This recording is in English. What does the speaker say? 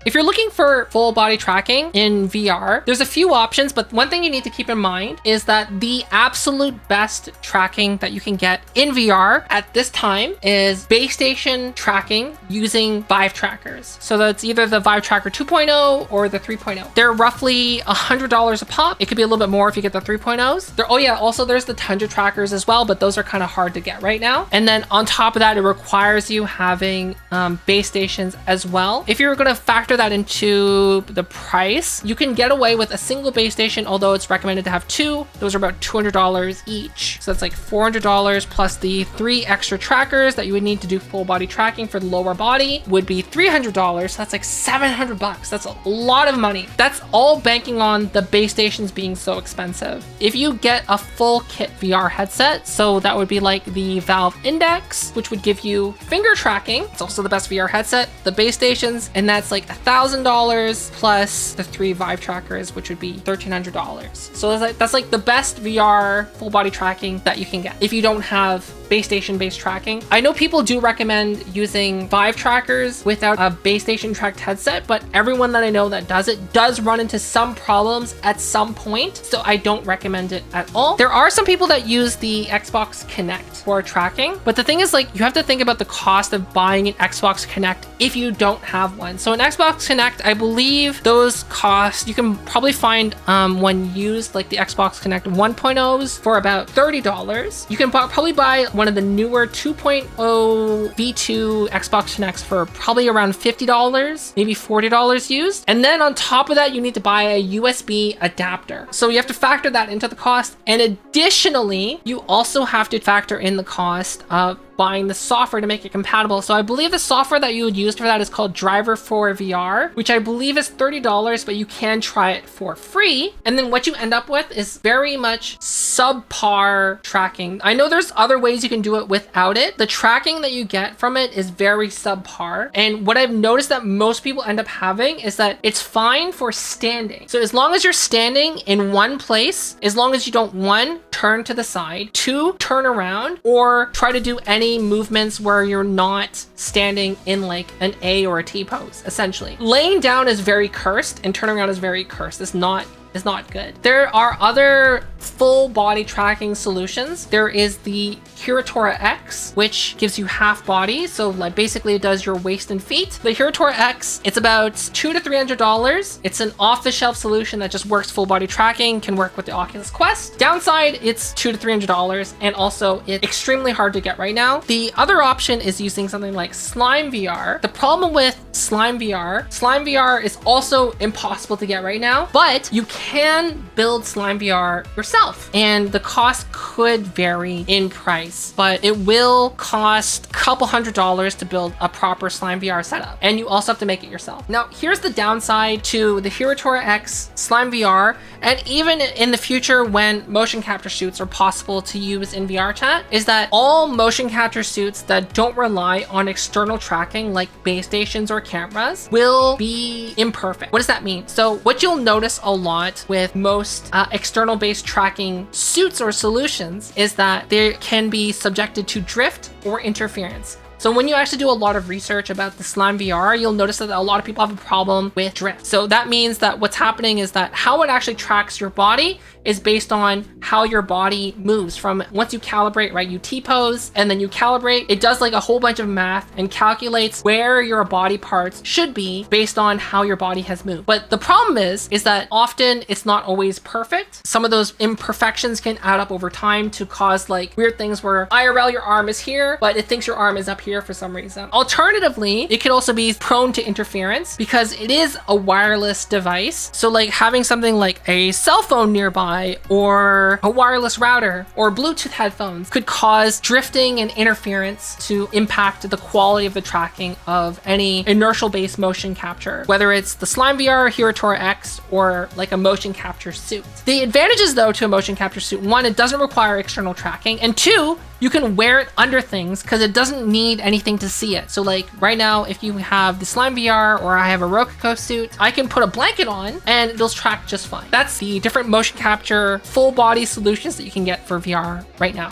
If you're looking for full body tracking in VR, there's a few options, but one thing you need to keep in mind is that the absolute best tracking that you can get in VR at this time is base station tracking using Vive trackers. So that's either the Vive Tracker 2.0 or the 3.0. They're roughly $100 a pop. It could be a little bit more if you get the 3.0s. Oh yeah, also there's the Tundra trackers as well, but those are kind of hard to get right now. And then on top of that, it requires you having base stations as well. If you're going to factor that into the price, you can get away with a single base station, although it's recommended to have two. Those are about $200 each. So that's like $400 plus the 3 extra trackers that you would need to do full body tracking for the lower body would be $300. So that's like $700. That's a lot of money. That's all banking on the base stations being so expensive. If you get a full kit VR headset, so that would be like the Valve Index, which would give you finger tracking. It's also the best VR headset, the base stations, and that's like $1,000 plus the 3 Vive trackers, which would be $1,300. So that's like the best VR full body tracking that you can get if you don't have base station based tracking. I know people do recommend using Vive trackers without a base station tracked headset, but everyone that I know that does it does run into some problems at some point, so I don't recommend it at all. There are some people that use the Xbox Kinect for tracking, but the thing is, like, you have to think about the cost of buying an Xbox Kinect if you don't have one. So an Xbox Kinect, I believe those costs, you can probably find when used, like the Xbox Kinect 1.0s for about $30. You can probably buy one of the newer 2.0 V2 Xbox Kinects for probably around $50, maybe $40 used. And then on top of that, you need to buy a USB adapter. So you have to factor that into the cost. And additionally, you also have to factor in the cost of buying the software to make it compatible. So I believe the software that you would use for that is called Driver for VR, which I believe is $30, but you can try it for free. And then what you end up with is very much subpar tracking. I know there's other ways you can do it without it. The tracking that you get from it is very subpar. And what I've noticed that most people end up having is that it's fine for standing. So as long as you're standing in one place, as long as you don't, 1, turn to the side, 2, turn around, or try to do any movements where you're not standing in like an A or a T pose, essentially. Laying down is very cursed and turning around is very cursed. It's not good. There are other full body tracking solutions. There is the HiratoraX, which gives you half body. So like basically it does your waist and feet. The HiratoraX, it's about $200 to $300. It's an off-the-shelf solution that just works full body tracking, can work with the Oculus Quest. Downside, it's $200 to $300, and also it's extremely hard to get right now. The other option is using something like Slime VR. The problem with Slime VR is also impossible to get right now, but you can build Slime VR yourself, and the cost could vary in price, but it will cost a couple $100s to build a proper Slime VR setup, and you also have to make it yourself. Now, here's the downside to the HiratoraX Slime VR, and even in the future when motion capture suits are possible to use in VRChat, is that all motion capture suits that don't rely on external tracking like base stations or cameras will be imperfect. What does that mean? So what you'll notice a lot with most external based tracking suits or solutions is that they can be subjected to drift or interference. So when you actually do a lot of research about the Slime VR, you'll notice that a lot of people have a problem with drift. So that means that what's happening is that how it actually tracks your body is based on how your body moves from once you calibrate, right? You T-pose and then you calibrate. It does like a whole bunch of math and calculates where your body parts should be based on how your body has moved. But the problem is that often it's not always perfect. Some of those imperfections can add up over time to cause like weird things where IRL your arm is here, but it thinks your arm is up here for some reason. Alternatively, it could also be prone to interference because it is a wireless device. So like having something like a cell phone nearby or a wireless router or Bluetooth headphones could cause drifting and interference to impact the quality of the tracking of any inertial based motion capture, whether it's the Slime VR, HiratoraX, or like a motion capture suit. The advantages though to a motion capture suit, 1, it doesn't require external tracking, and 2, you can wear it under things because it doesn't need anything to see it. So like right now, if you have the Slime VR or I have a Rococo suit, I can put a blanket on and it'll track just fine. That's the different motion capture full body solutions that you can get for VR right now.